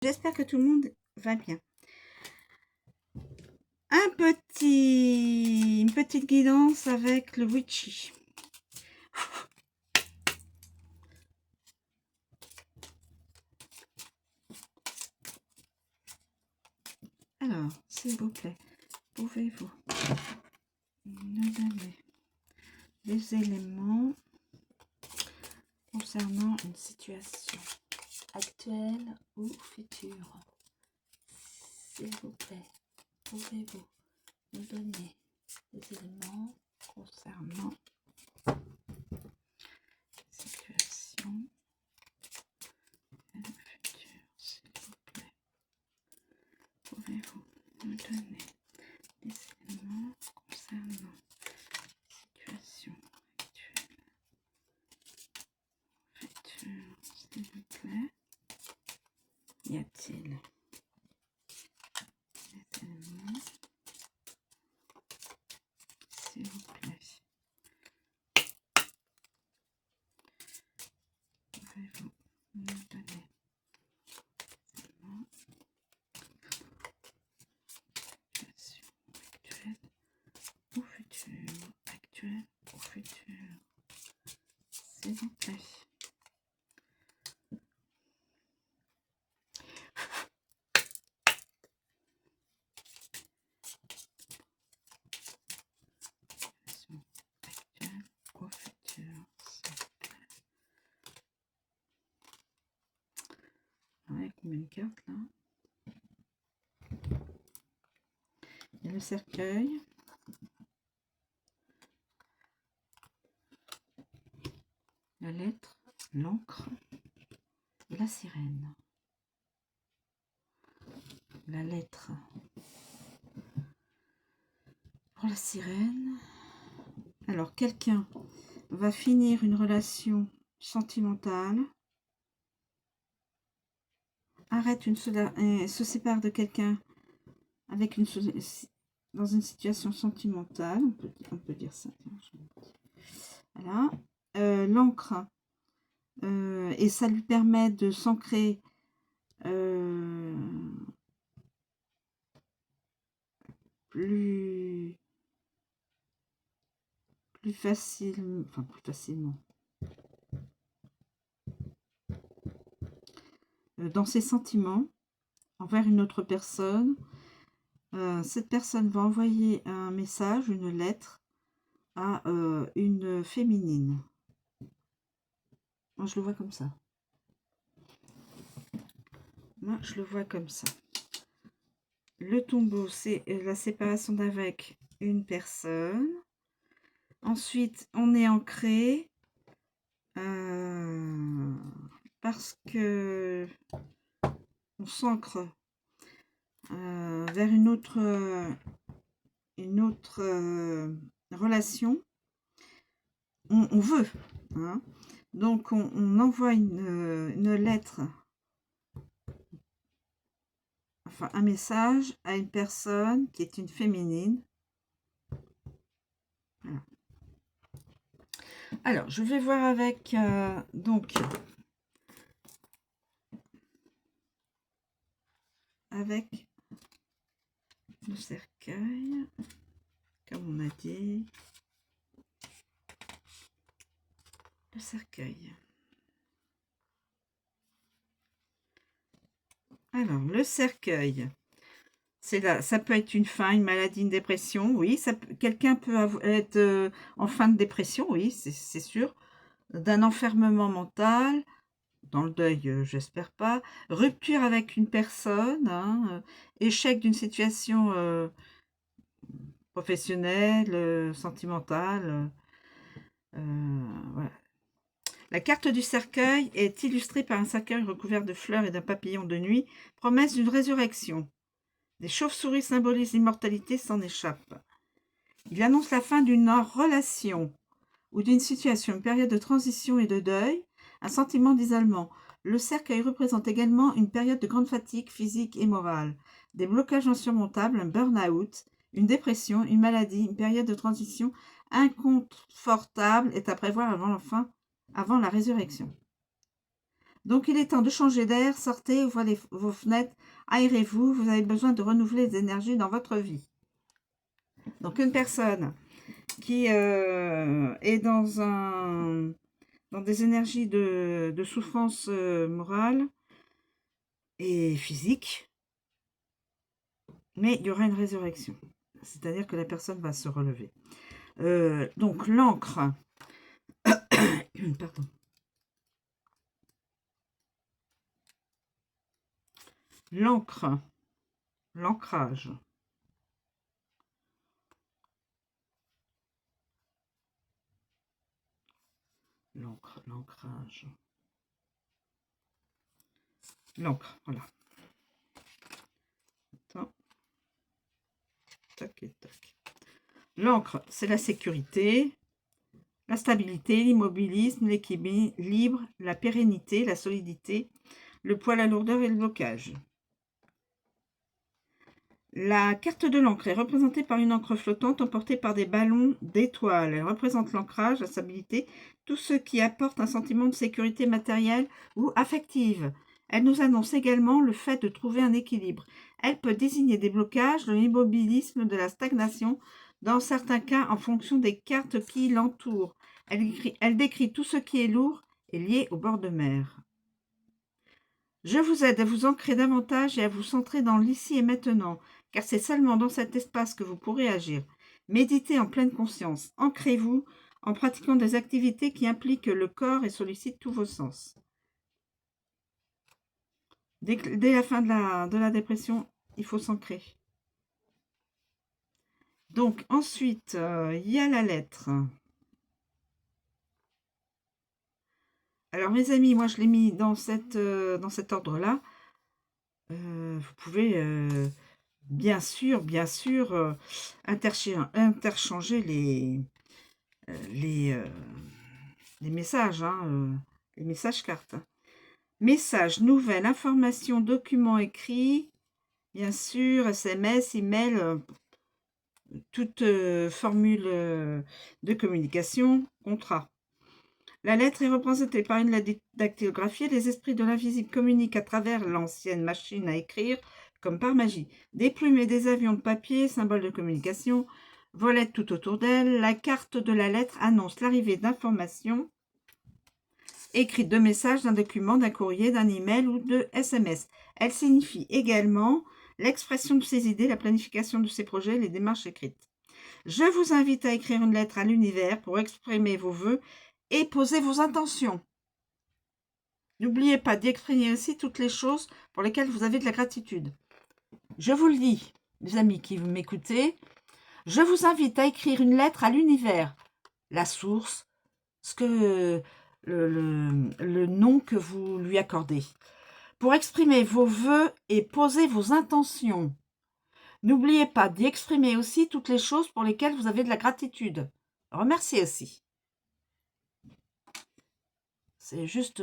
J'espère que tout le monde va bien. Une petite guidance avec le witchy. Alors, s'il vous plaît, pouvez-vous nous donner des éléments concernant une situation actuelle ou future? S'il vous plaît, pouvez-vous nous donner des éléments concernant situation et le futur? S'il vous plaît, pouvez-vous nous donner des éléments concernant situation actuelle, future, s'il vous plaît? Y a-t-il des éléments, s'il vous plaît? Pouvez-vous nous donner des éléments, situation actuelle ou future, actuelle ou future, s'il vous plaît? Situation actuelle ou future, s'il vous plaît? Ouais, combien de cartes là? Il y a le cercueil, la lettre, l'encre et la sirène. La lettre pour la sirène. Alors, quelqu'un va finir une relation sentimentale, arrête se sépare de quelqu'un avec dans une situation sentimentale, on peut dire ça. Voilà. L'encre, et ça lui permet de s'ancrer plus facilement dans ses sentiments envers une autre personne. Cette personne va envoyer un message, une lettre à une féminine. Moi, je le vois comme ça. Le tombeau, c'est la séparation d'avec une personne. Ensuite, on est ancré parce que on s'ancre vers une autre relation. On veut, hein. Donc on envoie une lettre, enfin un message à une personne qui est une féminine. Voilà. Alors, je vais voir avec donc avec le cercueil, comme on a dit, le cercueil. Alors, le cercueil, c'est là, ça peut être une fin, une maladie, une dépression, oui. Quelqu'un peut être en fin de dépression, oui, c'est sûr. D'un enfermement mental, dans le deuil, j'espère pas. Rupture avec une personne, hein, échec d'une situation professionnelle, sentimentale. Voilà. La carte du cercueil est illustrée par un cercueil recouvert de fleurs et d'un papillon de nuit, promesse d'une résurrection. Des chauves-souris symbolisent l'immortalité, s'en échappent. Il annonce la fin d'une relation ou d'une situation, une période de transition et de deuil, un sentiment d'isolement. Le cercueil représente également une période de grande fatigue physique et morale, des blocages insurmontables, un burn-out, une dépression, une maladie, une période de transition inconfortable est à prévoir avant la résurrection. Donc, il est temps de changer d'air. Sortez, ouvrez vos fenêtres, aérez-vous. Vous avez besoin de renouveler les énergies dans votre vie. Donc, une personne qui est dans des énergies de souffrance morale et physique, mais il y aura une résurrection. C'est-à-dire que la personne va se relever. Donc, l'encre, pardon. L'encre, l'ancrage. L'encre, l'ancrage. L'encre, voilà. Attends. Tac et tac. L'encre, c'est la sécurité, la stabilité, l'immobilisme, l'équilibre, la pérennité, la solidité, le poids, la lourdeur et le blocage. La carte de l'encre est représentée par une encre flottante emportée par des ballons d'étoiles. Elle représente l'ancrage, la stabilité, tout ce qui apporte un sentiment de sécurité matérielle ou affective. Elle nous annonce également le fait de trouver un équilibre. Elle peut désigner des blocages, de l'immobilisme, de la stagnation, dans certains cas en fonction des cartes qui l'entourent. Elle décrit tout ce qui est lourd et lié au bord de mer. Je vous aide à vous ancrer davantage et à vous centrer dans l'ici et maintenant, car c'est seulement dans cet espace que vous pourrez agir. Méditez en pleine conscience. Ancrez-vous en pratiquant des activités qui impliquent le corps et sollicitent tous vos sens. Dès la fin de la dépression, il faut s'ancrer. Donc, ensuite, il y a la lettre. Alors, mes amis, moi, je l'ai mis dans cet ordre-là. Vous pouvez, bien sûr, interchanger les messages, les messages cartes. Message, nouvelle, information, document écrit, bien sûr, SMS, email, toute formule de communication, contrat. La lettre est représentée par une lettre dactylographiée. Les esprits de l'invisible communiquent à travers l'ancienne machine à écrire, comme par magie. Des plumes et des avions de papier, symbole de communication, volaient tout autour d'elle. La carte de la lettre annonce l'arrivée d'informations écrites, de messages, d'un document, d'un courrier, d'un email ou de SMS. Elle signifie également l'expression de ses idées, la planification de ses projets, les démarches écrites. Je vous invite à écrire une lettre à l'univers pour exprimer vos vœux et poser vos intentions. N'oubliez pas d'exprimer aussi toutes les choses pour lesquelles vous avez de la gratitude. Je vous le dis, les amis qui m'écoutez, je vous invite à écrire une lettre à l'univers, la source, le nom que vous lui accordez, pour exprimer vos vœux et poser vos intentions. N'oubliez pas d'y exprimer aussi toutes les choses pour lesquelles vous avez de la gratitude. Remerciez aussi. C'est juste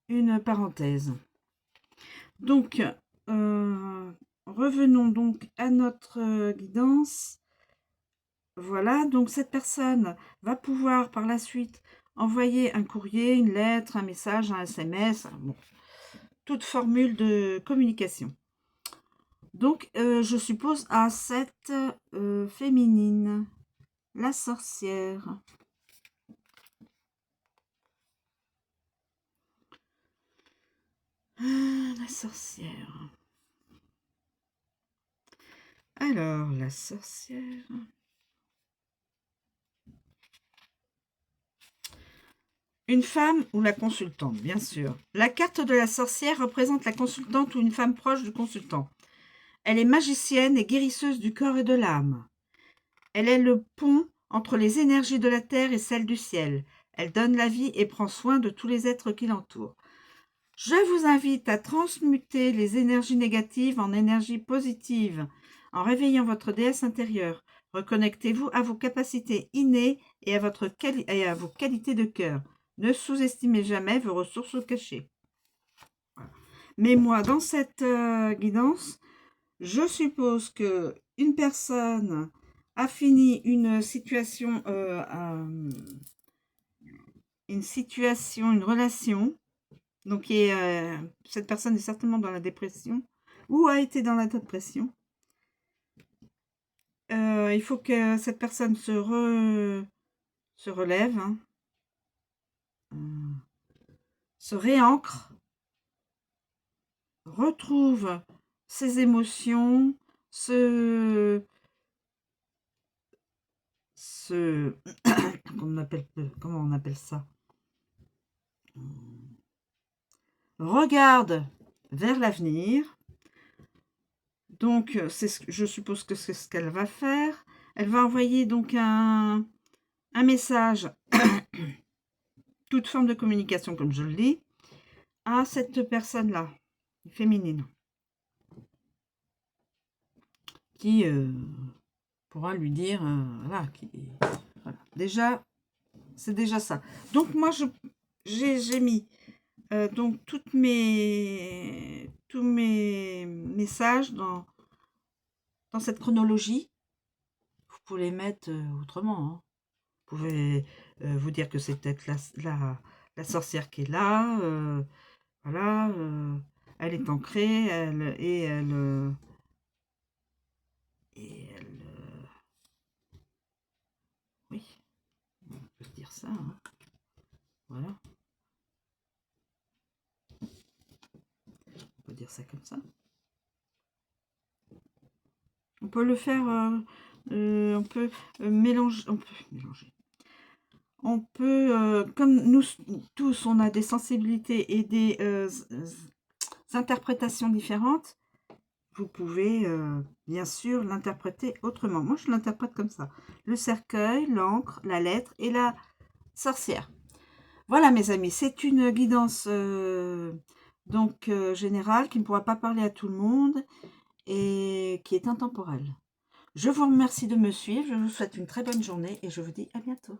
une parenthèse. Donc, revenons donc à notre guidance. Voilà, donc cette personne va pouvoir par la suite envoyer un courrier, une lettre, un message, un SMS, bon, toute formule de communication. Donc, je suppose à cette féminine, la sorcière. La sorcière. Alors, la sorcière. Une femme ou la consultante, bien sûr. La carte de la sorcière représente la consultante ou une femme proche du consultant. Elle est magicienne et guérisseuse du corps et de l'âme. Elle est le pont entre les énergies de la terre et celles du ciel. Elle donne la vie et prend soin de tous les êtres qui l'entourent. Je vous invite à transmuter les énergies négatives en énergies positives en réveillant votre déesse intérieure. Reconnectez-vous à vos capacités innées et à vos qualités de cœur. Ne sous-estimez jamais vos ressources cachées. Mais moi, dans cette guidance, je suppose que une personne a fini une situation une situation, une relation. Donc, cette personne est certainement dans la dépression ou a été dans la dépression. Il faut que cette personne se relève, hein, se réancre, retrouve ses émotions, comment on appelle ça? Regarde vers l'avenir. Donc, je suppose que c'est ce qu'elle va faire. Elle va envoyer donc un message, toute forme de communication, comme je le dis, à cette personne-là, féminine, qui pourra lui dire, voilà, voilà. Déjà, c'est déjà ça. Donc, moi, j'ai mis donc tous mes messages dans cette chronologie. Vous pouvez les mettre autrement, hein. Vous pouvez vous dire que c'est peut-être la sorcière qui est là, voilà, elle est ancrée, oui, on peut dire ça, hein. Voilà, on peut dire ça comme ça. On peut le faire, on peut mélanger, on peut, comme nous tous, on a des sensibilités et des interprétations différentes, vous pouvez bien sûr l'interpréter autrement. Moi, je l'interprète comme ça. Le cercueil, l'encre, la lettre et la sorcière. Voilà, mes amis, c'est une guidance générale qui ne pourra pas parler à tout le monde et qui est intemporelle. Je vous remercie de me suivre, je vous souhaite une très bonne journée et je vous dis à bientôt.